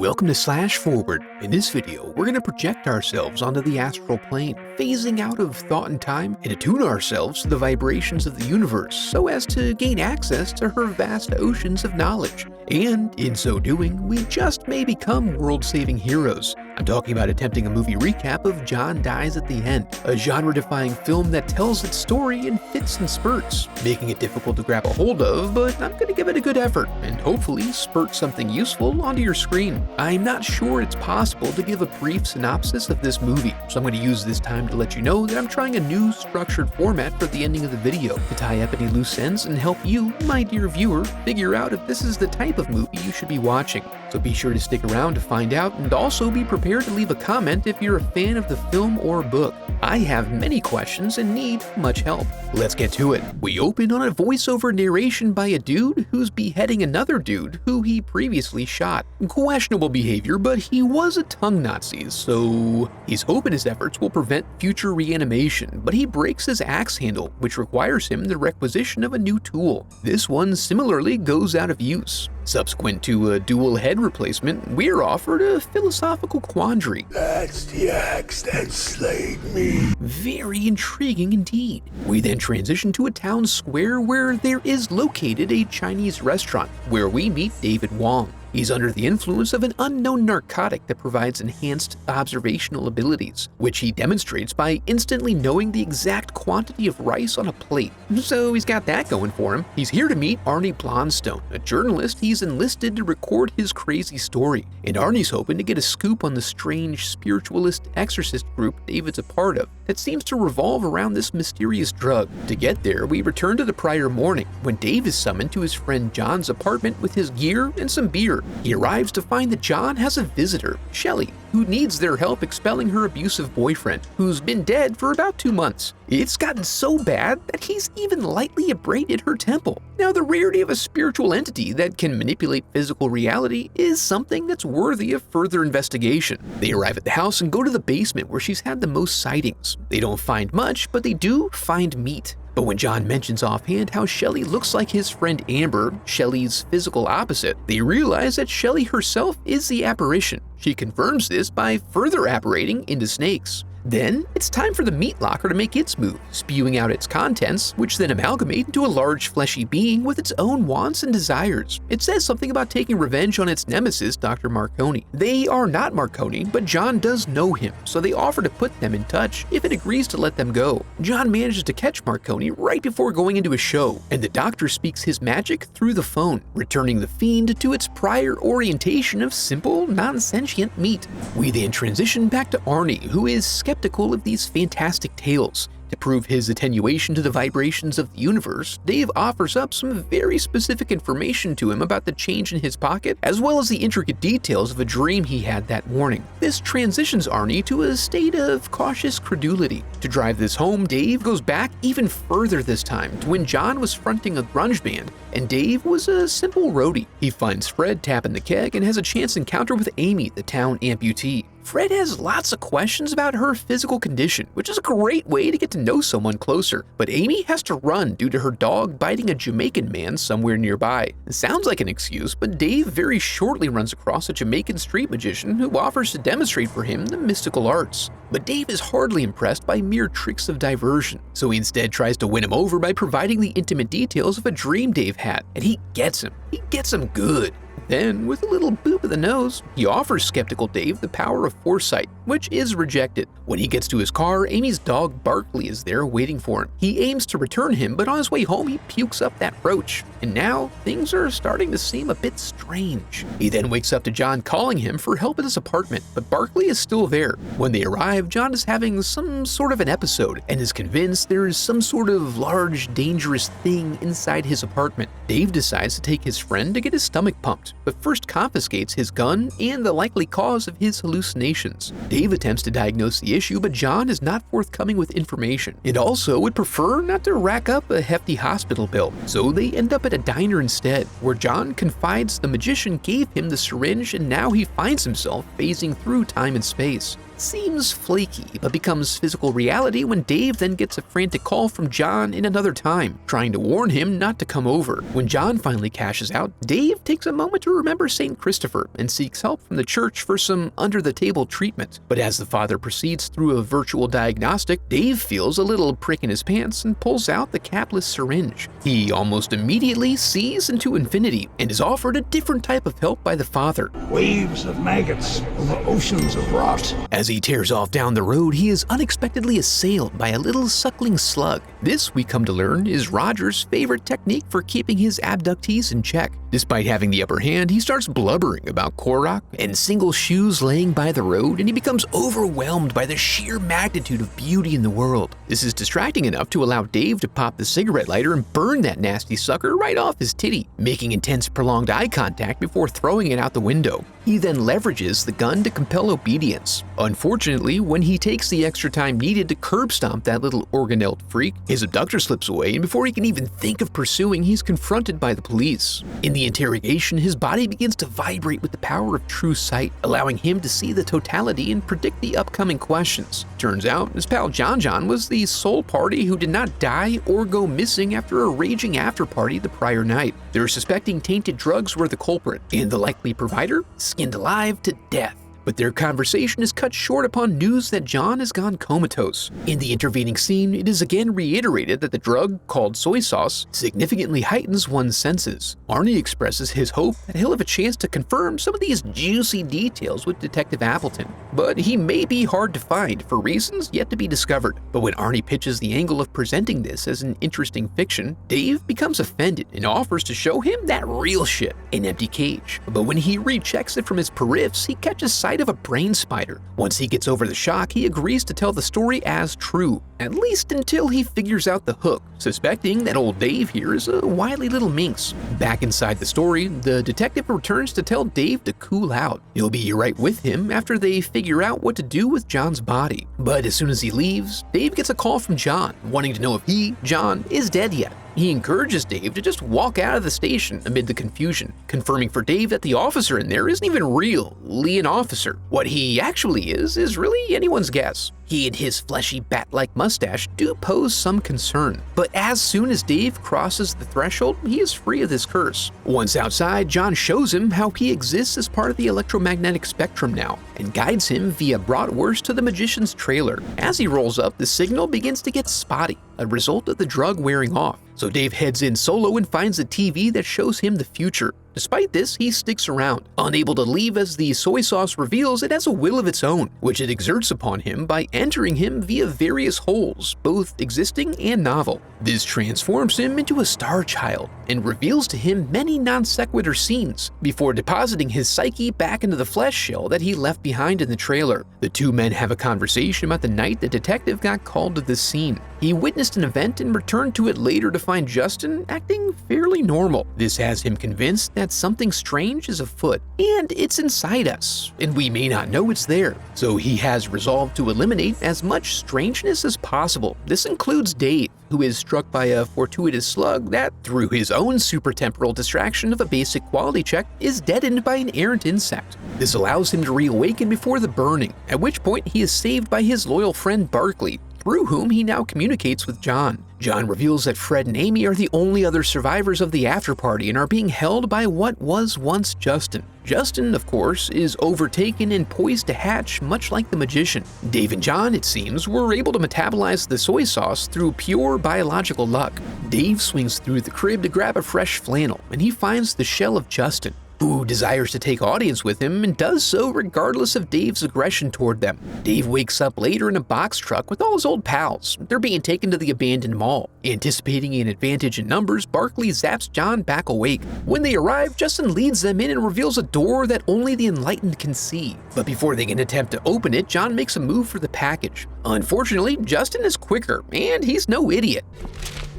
Welcome to Slash Forward. In this video, we're going to project ourselves onto the astral plane, phasing out of thought and time, and attune ourselves to the vibrations of the universe so as to gain access to her vast oceans of knowledge. And in so doing, we just may become world-saving heroes. I'm talking about attempting a movie recap of John Dies at the End, a genre-defying film that tells its story in fits and spurts, making it difficult to grab a hold of, but I'm going to give it a good effort, and hopefully spurt something useful onto your screen. I'm not sure it's possible to give a brief synopsis of this movie, so I'm going to use this time to let you know that I'm trying a new structured format for the ending of the video to tie up any loose ends and help you, my dear viewer, figure out if this is the type of movie you should be watching. So be sure to stick around to find out, and also be prepared to leave a comment if you're a fan of the film or book. I have many questions and need much help. Let's get to it. We open on a voiceover narration by a dude who's beheading another dude who he previously shot. Questionable behavior, but he was a tongue Nazi, so he's hoping his efforts will prevent future reanimation, but he breaks his axe handle, which requires him the requisition of a new tool. This one similarly goes out of use. Subsequent to a dual head replacement, we're offered a philosophical quandary. That's the axe that slayed me. Very intriguing indeed. We then transition to a town square where there is located a Chinese restaurant, where we meet David Wong. He's under the influence of an unknown narcotic that provides enhanced observational abilities, which he demonstrates by instantly knowing the exact quantity of rice on a plate. So he's got that going for him. He's here to meet Arnie Blonstone, a journalist he's enlisted to record his crazy story. And Arnie's hoping to get a scoop on the strange spiritualist exorcist group David's a part of that seems to revolve around this mysterious drug. To get there, we return to the prior morning, when Dave is summoned to his friend John's apartment with his gear and some beer. He arrives to find that John has a visitor, Shelley, who needs their help expelling her abusive boyfriend, who's been dead for about 2 months. It's gotten so bad that he's even lightly abraded her temple. Now, the rarity of a spiritual entity that can manipulate physical reality is something that's worthy of further investigation. They arrive at the house and go to the basement where she's had the most sightings. They don't find much, but they do find meat. But when John mentions offhand how Shelley looks like his friend Amber, Shelley's physical opposite, they realize that Shelley herself is the apparition. She confirms this by further apparating into snakes. Then, it's time for the meat locker to make its move, spewing out its contents, which then amalgamate into a large fleshy being with its own wants and desires. It says something about taking revenge on its nemesis, Dr. Marconi. They are not Marconi, but John does know him, so they offer to put them in touch if it agrees to let them go. John manages to catch Marconi right before going into a show, and the doctor speaks his magic through the phone, returning the fiend to its prior orientation of simple, non-sentient meat. We then transition back to Arnie, who is skeptical of these fantastic tales. To prove his attenuation to the vibrations of the universe, Dave offers up some very specific information to him about the change in his pocket, as well as the intricate details of a dream he had that morning. This transitions Arnie to a state of cautious credulity. To drive this home, Dave goes back even further this time to when John was fronting a grunge band, and Dave was a simple roadie. He finds Fred tapping the keg and has a chance encounter with Amy, the town amputee. Fred has lots of questions about her physical condition, which is a great way to get to know someone closer, but Amy has to run due to her dog biting a Jamaican man somewhere nearby. It sounds like an excuse, but Dave very shortly runs across a Jamaican street magician who offers to demonstrate for him the mystical arts. But Dave is hardly impressed by mere tricks of diversion, so he instead tries to win him over by providing the intimate details of a dream Dave had, and he gets him. He gets him good. Then, with a little boop of the nose, he offers skeptical Dave the power of foresight, which is rejected. When he gets to his car, Amy's dog Barkley is there waiting for him. He aims to return him, but on his way home he pukes up that roach. And now, things are starting to seem a bit strange. He then wakes up to John calling him for help at his apartment, but Barkley is still there. When they arrive, John is having some sort of an episode, and is convinced there is some sort of large, dangerous thing inside his apartment. Dave decides to take his friend to get his stomach pumped, but first confiscates his gun and the likely cause of his hallucinations. Dave attempts to diagnose the issue, but John is not forthcoming with information, and also would prefer not to rack up a hefty hospital bill, so they end up at a diner instead, where John confides the magician gave him the syringe, and now he finds himself phasing through time and space. seems flaky, but becomes physical reality when Dave then gets a frantic call from John in another time, trying to warn him not to come over. When John finally cashes out, Dave takes a moment to remember St. Christopher and seeks help from the church for some under-the-table treatment. But as the father proceeds through a virtual diagnostic, Dave feels a little prick in his pants and pulls out the capless syringe. He almost immediately sees into infinity and is offered a different type of help by the father. Waves of maggots over oceans of rot. As he tears off down the road, he is unexpectedly assailed by a little suckling slug. This, we come to learn, is Roger's favorite technique for keeping his abductees in check. Despite having the upper hand, he starts blubbering about Korok and single shoes laying by the road, and he becomes overwhelmed by the sheer magnitude of beauty in the world. This is distracting enough to allow Dave to pop the cigarette lighter and burn that nasty sucker right off his titty, making intense prolonged eye contact before throwing it out the window. He then leverages the gun to compel obedience. Unfortunately, when he takes the extra time needed to curb stomp that little organelle freak, his abductor slips away, and before he can even think of pursuing, he's confronted by the police. In the interrogation, his body begins to vibrate with the power of true sight, allowing him to see the totality and predict the upcoming questions. Turns out, his pal John was the sole party who did not die or go missing after a raging after-party the prior night. They're suspecting tainted drugs were the culprit, and the likely provider skinned alive to death. But their conversation is cut short upon news that John has gone comatose. In the intervening scene, it is again reiterated that the drug, called soy sauce, significantly heightens one's senses. Arnie expresses his hope that he'll have a chance to confirm some of these juicy details with Detective Appleton, but he may be hard to find for reasons yet to be discovered. But when Arnie pitches the angle of presenting this as an interesting fiction, Dave becomes offended and offers to show him that real shit, an empty cage. But when he rechecks it from his periffs, he catches sight of a brain spider. Once he gets over the shock, he agrees to tell the story as true, at least until he figures out the hook, suspecting that old Dave here is a wily little minx. Back inside the story, the detective returns to tell Dave to cool out. He'll be right with him after they figure out what to do with John's body. But as soon as he leaves, Dave gets a call from John, wanting to know if John, is dead yet. He encourages Dave to just walk out of the station amid the confusion, confirming for Dave that the officer in there isn't even really an officer. What he actually is really anyone's guess. He and his fleshy bat-like mustache do pose some concern, but as soon as Dave crosses the threshold, he is free of this curse. Once outside, John shows him how he exists as part of the electromagnetic spectrum now, and guides him via bratwurst to the magician's trailer. As he rolls up, the signal begins to get spotty, a result of the drug wearing off. So Dave heads in solo and finds a TV that shows him the future. Despite this, he sticks around, unable to leave as the soy sauce reveals it has a will of its own, which it exerts upon him by entering him via various holes, both existing and novel. This transforms him into a star child and reveals to him many non-sequitur scenes before depositing his psyche back into the flesh shell that he left behind in the trailer. The two men have a conversation about the night the detective got called to this scene. He witnessed an event and returned to it later to find Justin acting fairly normal. This has him convinced that something strange is afoot, and it's inside us, and we may not know it's there. So he has resolved to eliminate as much strangeness as possible. This includes Dave, who is struck by a fortuitous slug that, through his own supratemporal distraction of a basic quality check, is deadened by an errant insect. This allows him to reawaken before the burning, at which point he is saved by his loyal friend Barkley, through whom he now communicates with John. John reveals that Fred and Amy are the only other survivors of the after-party and are being held by what was once Justin. Justin, of course, is overtaken and poised to hatch, much like the magician. Dave and John, it seems, were able to metabolize the soy sauce through pure biological luck. Dave swings through the crib to grab a fresh flannel, and he finds the shell of Justin, who desires to take audience with him and does so regardless of Dave's aggression toward them. Dave wakes up later in a box truck with all his old pals. They're being taken to the abandoned mall. Anticipating an advantage in numbers, Barkley zaps John back awake. When they arrive, Justin leads them in and reveals a door that only the enlightened can see. But before they can attempt to open it, John makes a move for the package. Unfortunately, Justin is quicker, and he's no idiot.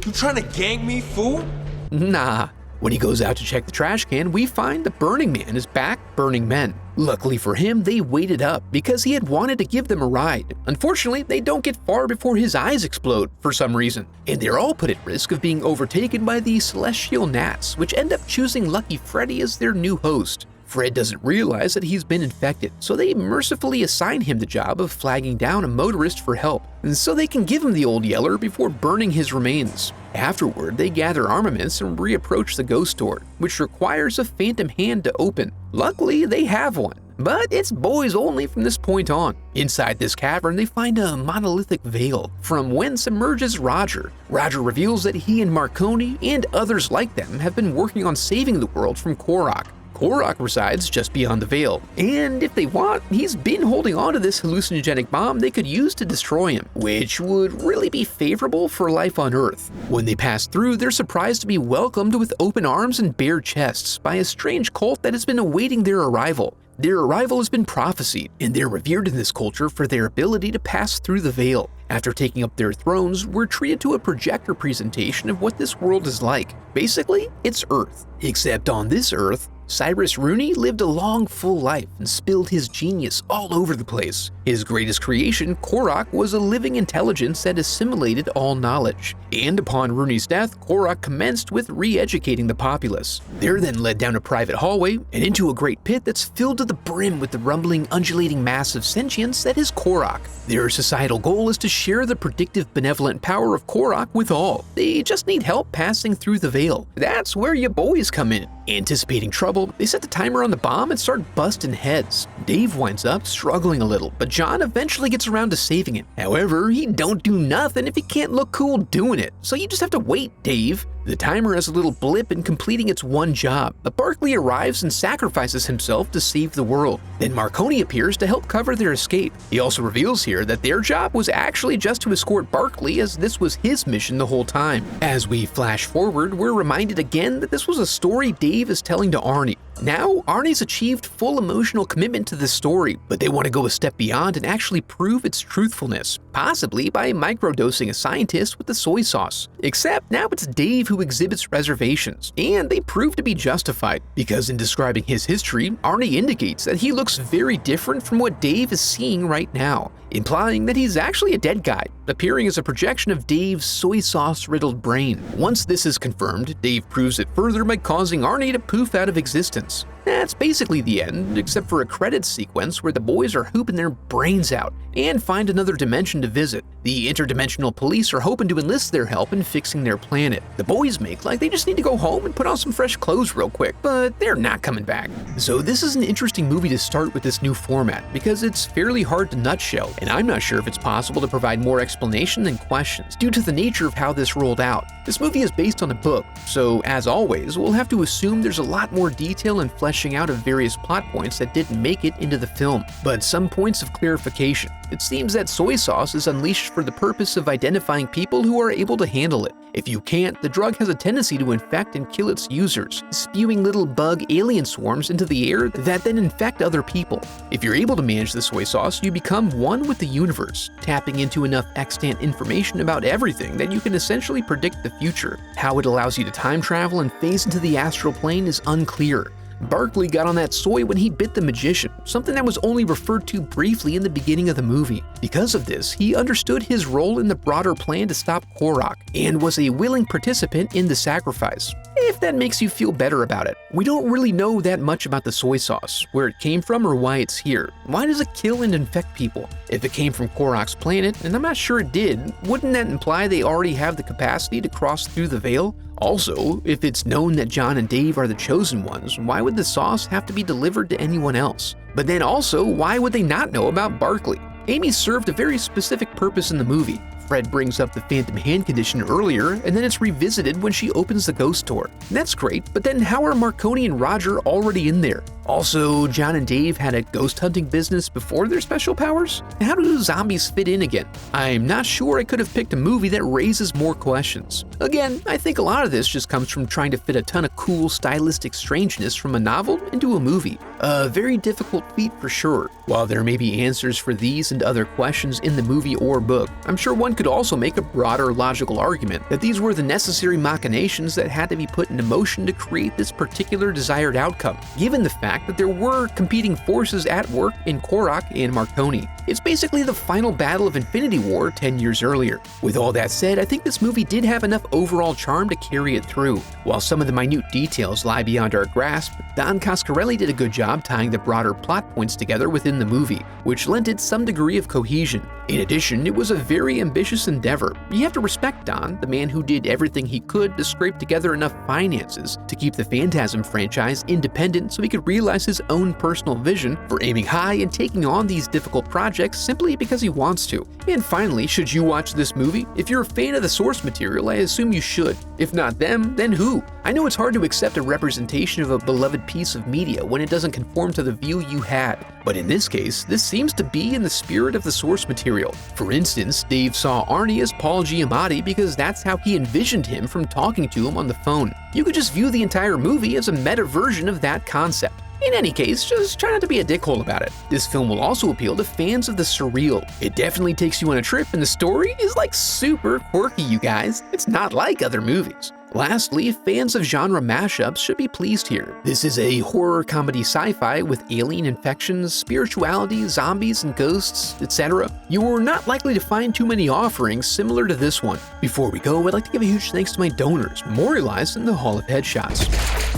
You trying to gang me, fool? Nah. When he goes out to check the trash can, we find the Burning Man is back burning men. Luckily for him, they waited up because he had wanted to give them a ride. Unfortunately, they don't get far before his eyes explode for some reason, and they're all put at risk of being overtaken by the celestial gnats, which end up choosing Lucky Freddy as their new host. Fred doesn't realize that he's been infected, so they mercifully assign him the job of flagging down a motorist for help, and so they can give him the old yeller before burning his remains. Afterward, they gather armaments and reapproach the ghost door, which requires a phantom hand to open. Luckily, they have one, but it's boys only from this point on. Inside this cavern, they find a monolithic veil, from whence emerges Roger. Roger reveals that he and Marconi and others like them have been working on saving the world from Korok. Korok resides just beyond the veil, and if they want, he's been holding on to this hallucinogenic bomb they could use to destroy him, which would really be favorable for life on Earth. When they pass through, they're surprised to be welcomed with open arms and bare chests by a strange cult that has been awaiting their arrival. Their arrival has been prophesied, and they're revered in this culture for their ability to pass through the veil. After taking up their thrones, we're treated to a projector presentation of what this world is like. Basically, it's Earth. Except on this Earth, Cyrus Rooney lived a long, full life and spilled his genius all over the place. His greatest creation, Korok, was a living intelligence that assimilated all knowledge. And upon Rooney's death, Korok commenced with re-educating the populace. They're then led down a private hallway and into a great pit that's filled to the brim with the rumbling, undulating mass of sentience that is Korok. Their societal goal is to share the predictive, benevolent power of Korok with all. They just need help passing through the veil. That's where you boys come in. Anticipating trouble, they set the timer on the bomb and start busting heads. Dave winds up struggling a little, but John eventually gets around to saving him. However, he don't do nothing if he can't look cool doing it, so you just have to wait, Dave. The timer has a little blip in completing its one job, but Barkley arrives and sacrifices himself to save the world. Then Marconi appears to help cover their escape. He also reveals here that their job was actually just to escort Barkley, as this was his mission the whole time. As we flash forward, we're reminded again that this was a story Dave is telling to Arnie. Now, Arnie's achieved full emotional commitment to this story, but they want to go a step beyond and actually prove its truthfulness, possibly by microdosing a scientist with the soy sauce. Except now it's Dave who exhibits reservations, and they prove to be justified, because in describing his history, Arnie indicates that he looks very different from what Dave is seeing right now, implying that he's actually a dead guy, appearing as a projection of Dave's soy sauce-riddled brain. Once this is confirmed, Dave proves it further by causing Arnie to poof out of existence. That's basically the end, except for a credits sequence where the boys are hooping their brains out and find another dimension to visit. The interdimensional police are hoping to enlist their help in fixing their planet. The boys make like they just need to go home and put on some fresh clothes real quick, but they're not coming back. So this is an interesting movie to start with this new format, because it's fairly hard to nutshell, and I'm not sure if it's possible to provide more explanation than questions, due to the nature of how this rolled out. This movie is based on a book, so as always, we'll have to assume there's a lot more detail and fleshing out of various plot points that didn't make it into the film. But some points of clarification. It seems that soy sauce is unleashed for the purpose of identifying people who are able to handle it. If you can't, the drug has a tendency to infect and kill its users, spewing little bug alien swarms into the air that then infect other people. If you're able to manage the soy sauce, you become one with the universe, tapping into enough extant information about everything that you can essentially predict the future. How it allows you to time travel and phase into the astral plane is unclear. Barkley got on that soy when he bit the magician, something that was only referred to briefly in the beginning of the movie. Because of this, he understood his role in the broader plan to stop Korok, and was a willing participant in the sacrifice. If that makes you feel better about it. We don't really know that much about the soy sauce, where it came from or why it's here. Why does it kill and infect people? If it came from Korok's planet, and I'm not sure it did, wouldn't that imply they already have the capacity to cross through the veil? Also, if it's known that John and Dave are the chosen ones, why would the sauce have to be delivered to anyone else? But then also, why would they not know about Barkley? Amy served a very specific purpose in the movie. Fred brings up the phantom hand condition earlier, and then it's revisited when she opens the ghost door. That's great, but then how are Marconi and Roger already in there? Also, John and Dave had a ghost hunting business before their special powers? How do zombies fit in again? I'm not sure I could have picked a movie that raises more questions. Again, I think a lot of this just comes from trying to fit a ton of cool stylistic strangeness from a novel into a movie. A very difficult feat for sure. While there may be answers for these and other questions in the movie or book, I'm sure one could also make a broader logical argument that these were the necessary machinations that had to be put into motion to create this particular desired outcome, given the fact fact that there were competing forces at work in Korak and Marconi. It's basically the final battle of Infinity War 10 years earlier. With all that said, I think this movie did have enough overall charm to carry it through. While some of the minute details lie beyond our grasp, Don Coscarelli did a good job tying the broader plot points together within the movie, which lent it some degree of cohesion. In addition, it was a very ambitious endeavor. You have to respect Don, the man who did everything he could to scrape together enough finances to keep the Phantasm franchise independent so he could realize his own personal vision for aiming high and taking on these difficult projects simply because he wants to. And finally, should you watch this movie? If you're a fan of the source material, I assume you should. If not them, then who? I know it's hard to accept a representation of a beloved piece of media when it doesn't conform to the view you had, but in this case, this seems to be in the spirit of the source material. For instance, Dave saw Arnie as Paul Giamatti because that's how he envisioned him from talking to him on the phone. You could just view the entire movie as a meta version of that concept. In any case, just try not to be a dickhole about it. This film will also appeal to fans of the surreal. It definitely takes you on a trip, and the story is like super quirky, you guys. It's not like other movies. Lastly, fans of genre mashups should be pleased here. This is a horror comedy sci-fi with alien infections, spirituality, zombies and ghosts, etc. You are not likely to find too many offerings similar to this one. Before we go, I'd like to give a huge thanks to my donors, memorialized in the Hall of Headshots.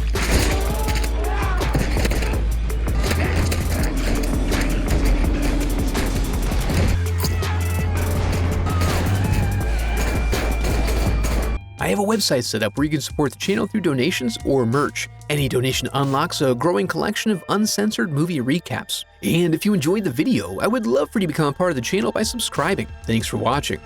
I have a website set up where you can support the channel through donations or merch. Any donation unlocks a growing collection of uncensored movie recaps. And if you enjoyed the video, I would love for you to become a part of the channel by subscribing. Thanks for watching.